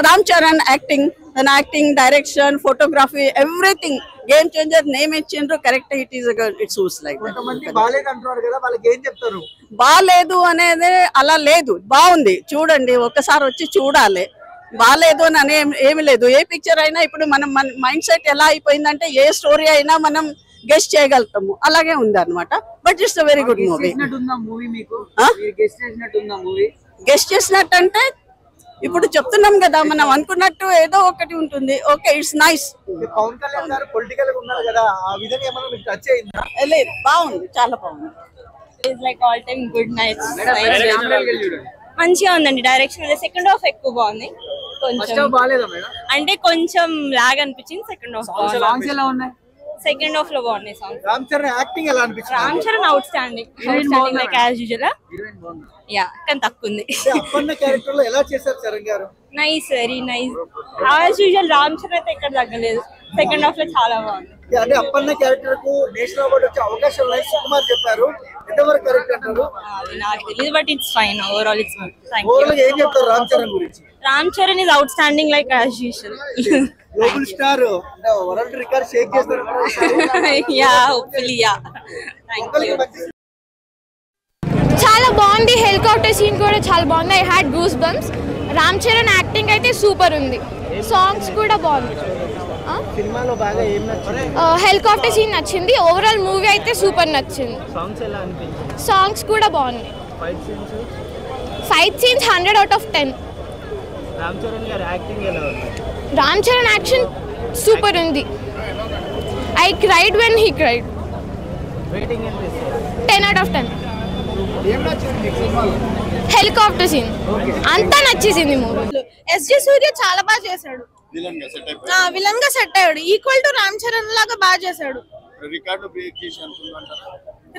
Ram Charan acting, తన acting, direction, photography, everything game changer. Name ఇచ్చిండ్రు correct. It suits like బాలేదు అనేది అలా లేదు, బాగుంది చూడండి, ఒక్కసారి వచ్చి చూడాలి. బాలేదు అని ఏమి లేదు. ఏ పిక్చర్ అయినా ఇప్పుడు మనం మన మైండ్ సెట్ ఎలా అయిపోయిందంటే ఏ స్టోరీ అయినా మనం గెస్ట్ చేయగలుగుతాము, అలాగే ఉంది అనమాట. But it's very good movie. Guest చేసినట్టు అంటే ఇప్పుడు చెప్తున్నాం కదా, మనం అనుకున్నట్టు ఏదో ఒకటి ఉంటుంది. Okay, it's nice. బాగుంది, చాలా బాగుంది. మంచిగా ఉందండి డైరెక్షన్. సెకండ్ హాఫ్ ఎక్కువ బాగుంది, అంటే కొంచెం లాగ్ అనిపించింది. సెకండ్ హాఫ్ లో బాగున్నాయి సాంగ్స్. రామ్ చరణ్ యాక్టింగ్ ఎలా అనిపించింది? Ram Charan out standing like as usual. Yeah, కానీ తక్కువ ఉంది. అప్పన్న క్యారెక్టర్ లో ఎలా చేశారు చరణ్ గారు? Nice, very nice. As usual Ram Charan అయితే ఎక్కడ తగ్గలేదు. సెకండ్ హాఫ్ లో చాలా బాగుంది. అంటే అప్పన్న క్యారెక్టర్ కు నేషనల్ అవార్డు వచ్చే అవకాశం ఉన్నాయి సుకుమార్ చెప్పారు. ఎంతవరకు కరెక్ట్ అంటారు? అది నాకు తెలియదు, but it's fine. Overall it's good. Thank you. Overall ఏం చెప్తారు రామ్ చరణ్ గురించి? Ram Charan is outstanding like as usual. Global star, world record shake చేస్తారు. Yeah, hopefully. Yeah, thank you. చాలా బాగుంది. హెలికాప్టర్ సీన్ కూడా చాలా బాగుంది. I had goose bumps. Ram Charan acting అయితే సూపర్ ఉంది. సాంగ్స్ కూడా బాగుంది. సినిమాలో బాగా ఏం నచ్చింది? హెలికాప్టర్ సీన్ నచ్చింది. ఓవరాల్ మూవీ అయితే సూపర్ నచ్చింది. సాంగ్స్ ఎలా అనిపించింది? సాంగ్స్ కూడా బాగున్నాయి. Fight scenes 100 out of 10. Ram Charan గారి యాక్టింగ్ ఎలా ఉంది? రామ్ చరణ్ యాక్షన్ సూపర్ ఉంది. I cried when he cried. Rating ఎంత ఇస్తారు? 10 out of 10. ఏం నచ్చింది సినిమాలో? హెలికాప్టర్ సీన్ అంతా నచ్చేసింది మూవీ. ఎస్జే సూర్య చాలా బాగా చేశాడు. విలన్ గా సెట్ అయ్యాడు. ఈక్వల్ టు రామ్ చరణ్ లాగా బాగా చేశాడు.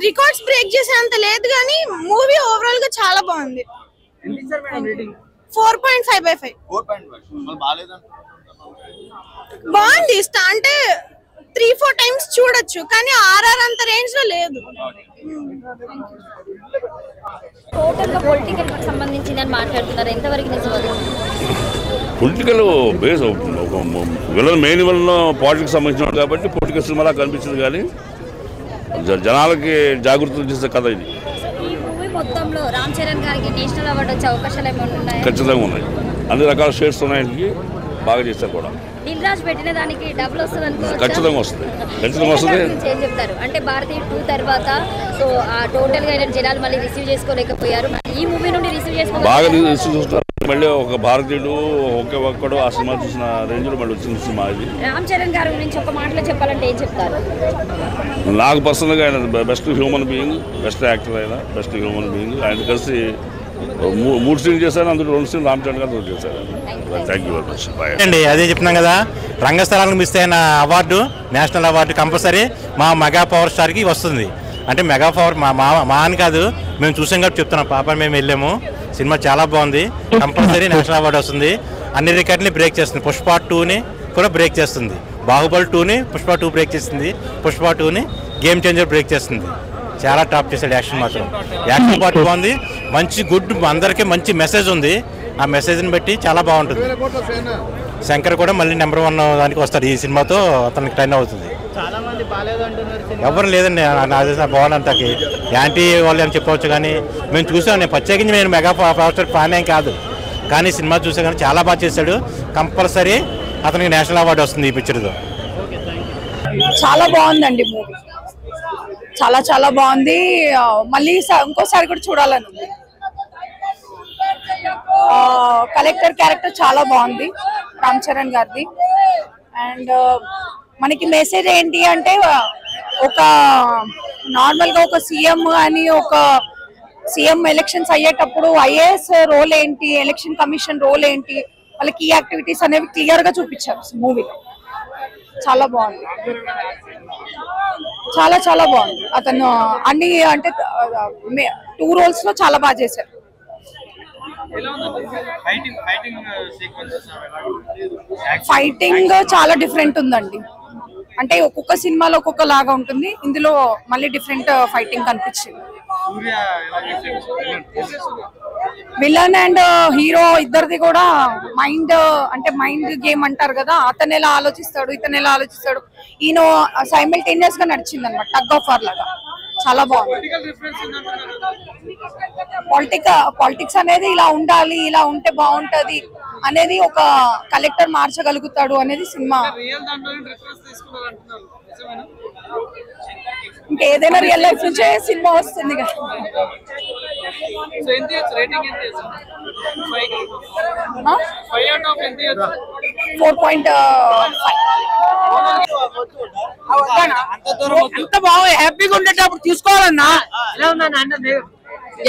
రికార్డ్స్ బ్రేక్ చేసేంత లేదు కానీ మూవీ ఓవరాల్ గా చాలా బాగుంది. 4.5/5. బాగుంది. అంటే 3-4 times చూడొచ్చు, కానీ ఆర్ఆర్ అంత రేంజ్ లో లేదు. టోటల్ గా పొలిటికల్ కి సంబంధించిందని మాట్లాడుతున్నారు, ఎంతవరకు నిజమది? Political base villain, main villain politics సంబంధించిన కాబట్టి పొలిటికల్ సినిమాలా కనిపించింది. కానీ జనాలకి జాగృతి చేసే కథ ఇది. ఈ మూవీ మొత్తంలో రామ్ చరణ్ గారికి నేషనల్ అవార్డు వచ్చే అవకాశాలు ఏమైనా ఉన్నాయా? ఖచ్చితంగా ఉన్నాయి. అన్ని రకాల షేడ్స్ ఉన్నాయి, బాగా చేస్తారు కూడా. దిల్ రాజు పెట్టిన దానికి డబుల్ వస్తుంది అనుకోవచ్చు. ఖచ్చితంగా వస్తుంది, ఖచ్చితంగా వస్తుంది. ఏం చెప్తారు అంటే భారతీయ 2 తర్వాత సో ఆ టోటల్ గా జనాలు మళ్ళీ రిసీవ్ చేసుకోలేకపోయారు. ఈ మూవీ నుండి రిసీవ్ చేసుకోవాలి, బాగా రిసీవ్ చేస్తారు. మళ్ళీ ఒక భారతీయుడు ఒక్కడు ఆ సినిమా చూసిన రేంజ్ లో మళ్ళీ వచ్చిన సినిమా ఇది. రామ్ చరణ్ గారి గురించి ఒక మాటలో చెప్పాలంటే ఏం చెప్తారు? నాకు పర్సనల్గా ఆయన best human being, best actor అయినా బెస్ట్ హ్యూమన్ బీయింగ్. ఆయన కలిసి 3 సీన్లు చేశారు, అందులో 2 సీన్లు రామ్ చరణ్ గారు చేశారు. Thank you very much. Bye అండి. అదే చెప్తున్నాం కదా, రంగస్థలానికి మిస్ అయిన అవార్డు, నేషనల్ అవార్డు కంపల్సరీ మా మెగా పవర్ స్టార్కి వస్తుంది. అంటే మెగా పవర్ మా అని కాదు, మేము చూసాం కాబట్టి చెప్తున్నాం. పాప మేము వెళ్ళాము, సినిమా చాలా బాగుంది. కంపల్సరీ నేషనల్ అవార్డు వస్తుంది. అన్ని రికార్డుని బ్రేక్ చేస్తుంది. పుష్ప 2ని కూడా బ్రేక్ చేస్తుంది. బాహుబలి 2ని పుష్ప 2 బ్రేక్ చేస్తుంది. పుష్ప 2ని గేమ్ చేంజర్ బ్రేక్ చేస్తుంది. చాలా టాప్ చేశాడు యాక్షన్ మాత్రం. యాక్షన్ పార్ట్ బాగుంది, మంచి గుడ్, అందరికీ మంచి మెసేజ్ ఉంది. ఆ మెసేజ్ని బట్టి చాలా బాగుంటుంది. శంకర్ కూడా మళ్ళీ నెంబర్ 1 దానికి వస్తాడు. ఈ సినిమాతో అతనికి ట్రైన్ అవుతుంది. ఎవరు లేదండి, బాగుందంతకి యాంటీ వాళ్ళు అని చెప్పవచ్చు. కానీ మేము చూసాం, నేను ప్రత్యేకించి నేను మెగా పవర్ స్టార్ ఫ్యాన్ ఏం కాదు, కానీ సినిమా చూసా కానీ చాలా బాగా చేశాడు. కంపల్సరీ అతనికి నేషనల్ అవార్డు వస్తుంది ఈ పిక్చర్తో. చాలా బాగుందండి మూవీ, చాలా చాలా బాగుంది. మళ్ళీ ఇంకోసారి కూడా చూడాలని ఉంది. కలెక్టర్ క్యారెక్టర్ చాలా బాగుంది రామ్ చరణ్ గారిది. అండ్ మనకి మెసేజ్ ఏంటి అంటే, ఒక నార్మల్ గా ఒక సీఎం అని, ఒక సీఎం ఎలక్షన్స్ అయ్యేటప్పుడు ఐఏఎస్ రోల్ ఏంటి, ఎలక్షన్ కమిషన్ రోల్ ఏంటి, వాళ్ళకి ఈ యాక్టివిటీస్ అనేవి క్లియర్ గా చూపించారు మూవీలో. చాలా బాగుంది, చాలా చాలా బాగుంది. అతను అన్ని అంటే 2 roles లో చాలా బాగా చేశారు. ఫైటింగ్ చాలా డిఫరెంట్ ఉందండి. అంటే ఒక్కొక్క సినిమాలో ఒక్కొక్క లాగా ఉంటుంది, ఇందులో మళ్ళీ డిఫరెంట్ ఫైటింగ్ కనిపించింది. విలన్ అండ్ హీరో ఇద్దరిది కూడా మైండ్ అంటే మైండ్ గేమ్ అంటారు కదా, అతను ఎలా ఆలోచిస్తాడు ఇతను ఎలా ఆలోచిస్తాడు, ఈయన సైమిల్టేనియస్ గా నడిచింది అనమాట, టగ్ ఆఫ్ వార్ లాగా. చాలా బాగుంది. పాలిటిక్స్ అనేది ఇలా ఉండాలి, ఇలా ఉంటే బాగుంటది అనేది ఒక కలెక్టర్ మార్చగలుగుతాడు అనేది సినిమా. ఇంకేదైనా రియల్ లైఫ్ నుంచే సినిమా వస్తుంది కదా. 4.5 ఎంత బాగా హ్యాపీగా ఉండేటప్పుడు తీసుకోవాలన్నా.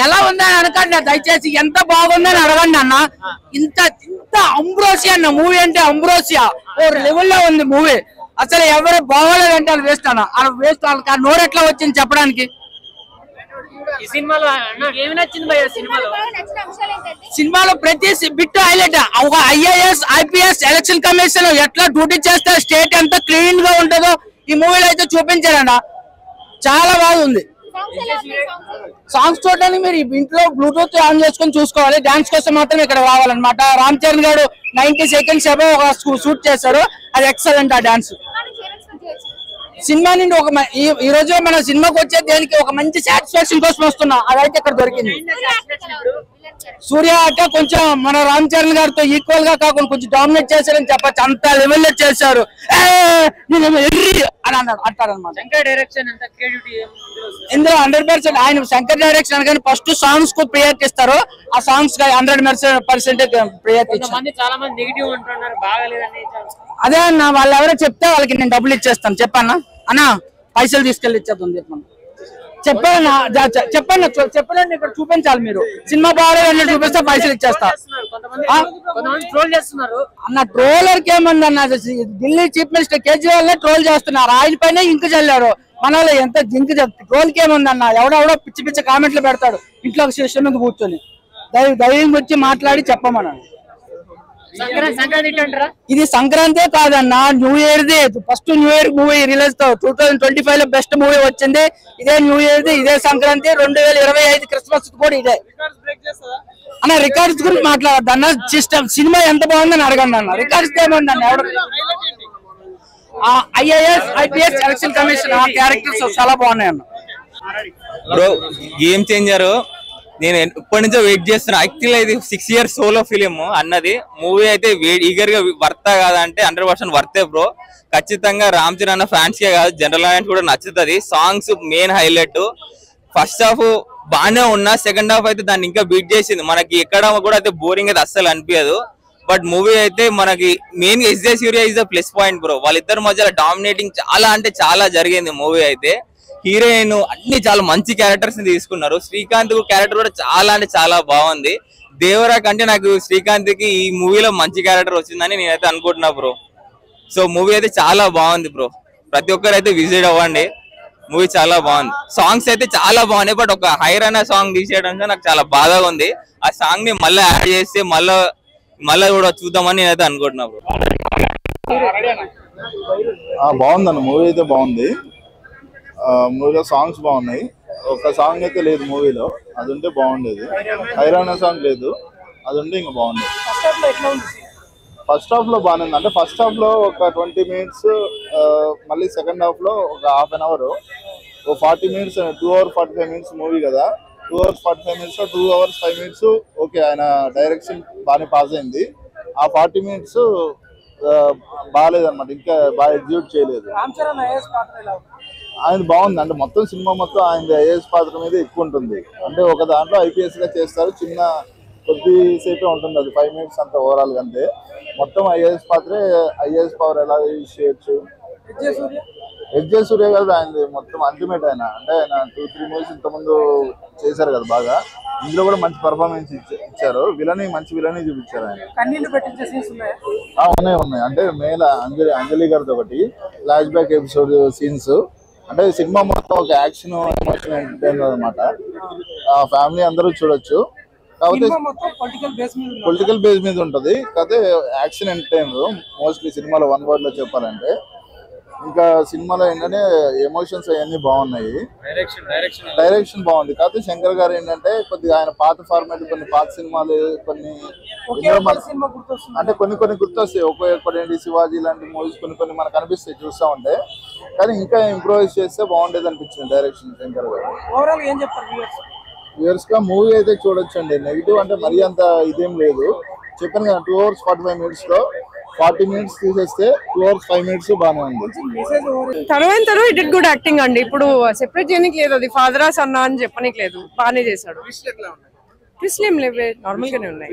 ఎలా ఉందని అనకండి దయచేసి, ఎంత బాగుందని అడగండి అన్న. ఇంత ఇంత అంబ్రోసియా అన్న మూవీ అంటే అంబ్రోసియా ఓ లెవెల్లో ఉంది మూవీ. అసలు ఎవరు బాగోలేదంటే అది వేస్ట్ అన్న, అది వేస్ట్. వాళ్ళకి ఆ నోరు ఎట్లా వచ్చింది చెప్పడానికి. ఈ సినిమాలో ఏమి నచ్చింది భయ్య? సినిమాలో ప్రతి బిట్ హైలైట్. ఒక IAS IPS ఎలక్షన్ కమిషన్ ఎట్లా డ్యూటీ చేస్తే స్టేట్ ఎంత క్లీన్ గా ఉంటుందో ఈ మూవీలో అయితే చూపించారన్న. చాలా బాగుంది. సాంగ్స్ చూడడానికి మీరు ఇంట్లో బ్లూటూత్ ఆన్ చేసుకొని చూసుకోవాలి. డాన్స్ కోసం మాత్రం ఇక్కడ రావాలన్నమాట. రామ్ చరణ్ గారు 90 seconds ఏమో ఒక షూట్ చేశారు, అది ఎక్సలెంట్ ఆ డాన్స్. సినిమా నుండి ఒక ఈ రోజు మన సినిమాకి వచ్చే దేనికి ఒక మంచి సాటిస్ఫాక్షన్ కోసం వస్తున్నాం, అదైతే ఇక్కడ దొరికింది. సూర్య అక్క కొంచెం మన రామ్ చరణ్ గారితో ఈక్వల్ గా కాకుండా కొంచెం డామినేట్ చేశారని చెప్పచ్చు. అంత లెవెల్లో చేశారు అని అన్నాడు అంటారనమాట. ఇందులో 100% ఆయన శంకర్ డైరెక్షన్ అనగానే ఫస్ట్ సాంగ్స్ కు ప్రియారిటీ ఇస్తారు. ఆ సాంగ్స్ 100% ప్రియారిటీ ఇస్తారు. అదే అన్న, వాళ్ళు ఎవరో చెప్తే వాళ్ళకి నేను డబ్బులు ఇచ్చేస్తాను. చెప్పన్నా అన్న, పైసలు తీసుకెళ్ళి ఇచ్చేద్దాం చెప్పాను. చెప్పాను చెప్పండి, ఇక్కడ చూపించాలి. మీరు సినిమా బాగా చూపిస్తే పైసలు ఇచ్చేస్తా అన్న. ట్రోలర్ కి ఏమంది అన్న, ఢిల్లీ చీఫ్ మినిస్టర్ కేజ్రీవాల్ నే ట్రోల్ చేస్తున్నారు. ఆయన పైన ఇంక చల్లారు. మనలో ఎంత జింక్ ట్రోల్ కి ఏముంది అన్న, ఎవడెవడో పిచ్చి పిచ్చి కామెంట్లు పెడతాడు ఇంట్లో సిస్టమ్ మీద కూర్చొని. ధైర్యం వచ్చి మాట్లాడి చెప్పమన్నాను. ఇది సంక్రాంతి కాదన్న, new year the. First new year movie release 2025 లో బెస్ట్ మూవీ వచ్చింది. ఇదే న్యూ ఇయర్ ది, ఇదే సంక్రాంతి. 2025 క్రిస్మస్ కూడా ఇదే అన్న. రికార్డ్స్ గురించి మాట్లాడద్దు అన్న, సిస్టమ్ సినిమా ఎంత బాగుందని అడగండి అన్న. రికార్డ్స్ ఏముందన్న, ఎవరు IAS IPS ఎలక్షన్ కమిషన్ ఆ క్యారెక్టర్స్ చాలా బాగున్నాయి అన్న. Bro game changer. నేను ఎప్పటి నుంచో వెయిట్ చేస్తున్నా. యాక్చువల్గా ఇది 6 years సోలో ఫిలిం అన్నది. మూవీ అయితే ఈగర్ గా వర్తా కాదా అంటే 100% వర్తే బ్రో. ఖచ్చితంగా రామ్ చరణ్ అన్న ఫ్యాన్స్ కే కాదు, జనరల్ ఆడియన్స్ కూడా నచ్చుతుంది. Songs main highlight. First half బాగానే ఉన్నా, సెకండ్ హాఫ్ అయితే దాన్ని ఇంకా బీట్ చేసింది. మనకి ఎక్కడ కూడా అయితే బోరింగ్ అయితే అస్సలు అనిపించదు. బట్ మూవీ అయితే మనకి మెయిన్ గా SJ Surya is the plus point bro. వాళ్ళిద్దరి మధ్యలో డామినేటింగ్ చాలా అంటే చాలా జరిగింది మూవీ అయితే. హీరోయిన్ అన్ని చాలా మంచి క్యారెక్టర్స్ ని తీసుకున్నారు. శ్రీకాంత్ క్యారెక్టర్ కూడా చాలా అంటే చాలా బాగుంది. దేవరా కంటే నాకు శ్రీకాంత్ కి ఈ మూవీలో మంచి క్యారెక్టర్ వచ్చిందని నేనైతే అనుకుంటున్నా బ్రో. సో మూవీ అయితే చాలా బాగుంది బ్రో. ప్రతి ఒక్కరు అయితే విజిట్ అవ్వండి. మూవీ చాలా బాగుంది. సాంగ్స్ అయితే చాలా బాగున్నాయి. బట్ ఒక హైరానా సాంగ్ తీసేయడం నాకు చాలా బాధగా ఉంది. ఆ సాంగ్ ని మళ్ళీ యాడ్ చేస్తే మళ్ళా కూడా చూద్దామని నేనైతే అనుకుంటున్నా బ్రో. బాగుందన్న, మూవీ అయితే బాగుంది. మూవీలో సాంగ్స్ బాగున్నాయి. ఒక సాంగ్ అయితే లేదు మూవీలో, అది ఉంటే బాగుండేది. హైరానా సాంగ్ లేదు, అది ఉంటే ఇంకా బాగుండేది. ఫస్ట్ హాఫ్ లో బాగానే ఉంది. అంటే ఫస్ట్ హాఫ్ లో ఒక 20 minutes, మళ్ళీ సెకండ్ హాఫ్ లో ఒక ½ an hour, ఓ 40 minutes, 2 hours 45 minutes మూవీ కదా. 2 hours 45 minutes 2 hours 5 minutes okay, ఆయన డైరెక్షన్ బాగానే పాస్ అయింది. ఆ 40 minutes బాగాలేదన్నమాట, ఇంకా బాగా ఎగ్జిక్యూట్ చేయలేదు. ఆయన బాగుంది. అంటే మొత్తం సినిమా మొత్తం ఆయన IAS పాత్ర మీద ఎక్కువ ఉంటుంది. అంటే ఒక దాంట్లో IPS గా చేస్తారు, చిన్న కొద్దిసేపే ఉంటుంది, అది 5 minutes అంత ఓవరాల్ గా. అంతే మొత్తం IAS పాత్రే. IAS పవర్ ఎలా యూజ్ చేయొచ్చు. ఎస్జే సూర్య గారు ఆయన మొత్తం అల్టిమేట్. ఆయన అంటే ఆయన 2-3 movies ఇంతకుముందు చేశారు కదా బాగా. ఇందులో కూడా మంచి పర్ఫార్మెన్స్ ఇచ్చారు. మంచి విలని చూపించారు ఆయన. ఉన్నాయి. అంటే మేల అంజలి గారితో ఒకటి ఫ్లాష్ బ్యాక్ ఎపిసోడ్ సీన్స్. అంటే సినిమా మొత్తం ఒక యాక్షన్ ఎమోషన్ ఎంటర్టైన్ అనమాట. ఫ్యామిలీ అందరూ చూడొచ్చు. కాకపోతే పొలిటికల్ బేస్ మీద ఉంటది. కాకపోతే యాక్షన్ ఎంటర్టైనర్ మోస్ట్లీ సినిమాలో 1 word లో చెప్పాలంటే. ఇంకా సినిమాలో ఏంటంటే ఎమోషన్స్ అవన్నీ బాగున్నాయి, డైరెక్షన్ బాగుంది. కాకపోతే శంకర్ గారు ఏంటంటే కొద్దిగా ఆయన పాత ఫార్మాట్ కొన్ని పాత సినిమాలు కొన్ని అంటే కొన్ని గుర్తొస్తాయి. ఒక్కొక్కటి శివాజీ లాంటి మూవీస్ కొన్ని మనకు అనిపిస్తాయి చూస్తూ ఉంటే, కానీ ఇంకా ఇంప్రూవైజ్ చేస్తే బాగుండేది అనిపించింది డైరెక్షన్ శంకర్ గారు. ఓవరాల్ ఏం చెప్తారు ఇయర్స్ గా మూవీ అయితే చూడొచ్చండి. నెగిటివ్ అంటే మరీ అంత ఇదేం లేదు. చెప్పాను కదా 2 hours 45 minutes లో 40 minutes తీసేస్తే 2 hours 5 minutes బాగానే ఉంది. తరువాత ఇట్ గుడ్ యాక్టింగ్ అండి. ఇప్పుడు సెపరేట్ చేయడానికి లేదు, అది ఫాదరా సన్నా అని చెప్పనీకి లేదు, బాగానే చేశాడు. ట్విస్ట్ ఏం లేవు, నార్మల్ గానే ఉన్నాయి.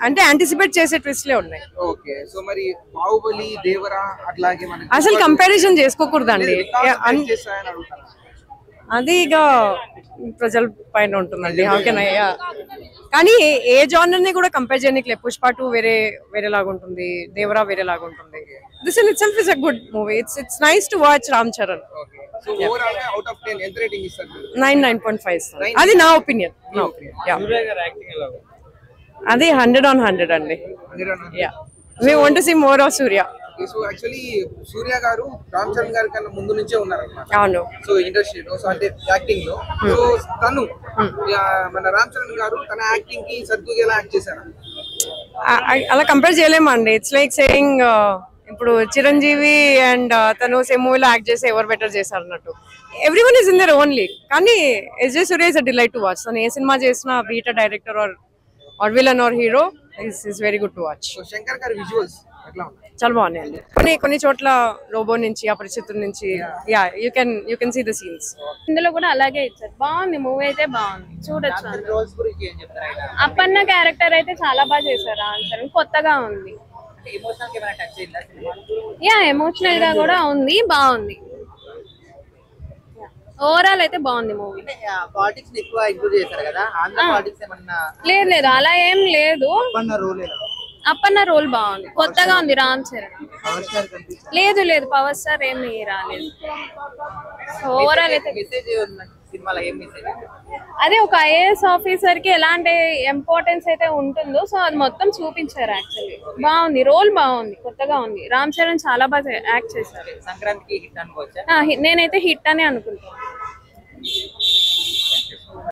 అంటే యాంటిసిపేట్ చేసే ట్విస్ట్లే ఉన్నాయి. ఓకే, సో మరి బాహుబలి దేవరా అట్లాగే అసలు కంపారిజన్ చేసుకోకూడదండి, అది ఇక ప్రజల పైన ఉంటుందండి. ఓకేనయ్యా, కానీ ఏ జానర్ ని కూడా కంపేర్ చేయడానికి లేదు. పుష్ప 2 వేరేలాగా ఉంటుంది, దేవరా వేరేలాగా ఉంటుంది. This in itself is a good movie. It's nice to watch Ram Charan. So overall గా అవుట్ ఆఫ్ 10 ఎంత రేటింగ్ ఇస్తారు? 9.5. అది నా ఒపీనియన్. అది 100 on 100 అండి. We want to see more of Surya. So actually Surya garu Ram Charan గారి కన్నా ముందు నుంచే ఉన్నారన్నమాట. అవును. సో ఇండస్ట్రీలో, సో అంటే యాక్టింగ్ లో, సో తను మన రామ్ చరణ్ గారు తన యాక్టింగ్ కి సద్దుగా ఎలా యాక్ట్ చేశారు? అలా కంపేర్ చేయలేమండి. ఇట్స్ లైక్ సేయింగ్ ఇప్పుడు చిరంజీవి అండ్ తను సేమ్ మూవీలో యాక్ట్ చేసి ఎవరు బెటర్ చేశారు అన్నట్టు. Everyone is in there only. కానీ SJ Surya is a delight to watch. తను ఏ సినిమా చేసినా be it a director or villain or hero is very good to watch. Shankar గారి విజువల్స్ ఎట్లా ఉన్నాయి? చాలా బాగున్నాయండి. కొన్ని చోట్ల రోబో నుంచి, అపరిచితుల నుంచి you can see the scenes. ఇందులో కూడా అలాగే ఇచ్చారు. బాగుంది మూవీ అయితే, బాగుంది, చూడొచ్చు. అప్పన్న క్యారెక్టర్ అయితే చాలా బాగా చేశారు. ఆన్సర్ కొత్తగా ఉంది, ఎమోషనల్ గా కూడా ఉంది, బాగుంది. ఓవరాల్ అయితే బాగుంది మూవీ. లేదు అలా ఏం లేదు. అప్పన్న రోల్ బాగుంది, కొత్తగా ఉంది. రామ్ చరణ్ లేదు పవర్ స్టార్ ఏమి రాలేదు. ఓవరాల్ అయితే అదే ఒక ఐఏఎస్ ఆఫీసర్ కి ఎలాంటి ఇంపార్టెన్స్ అయితే ఉంటుందో సో అది మొత్తం చూపించారు. యాక్చువల్లీ బాగుంది, రోల్ బాగుంది, కొత్తగా ఉంది. రామ్ చరణ్ చాలా బాగా యాక్ట్ చేశారు. సంక్రాంతికి హిట్ అనుకోవచ్చా? నేనైతే హిట్ అని అనుకుంటాను.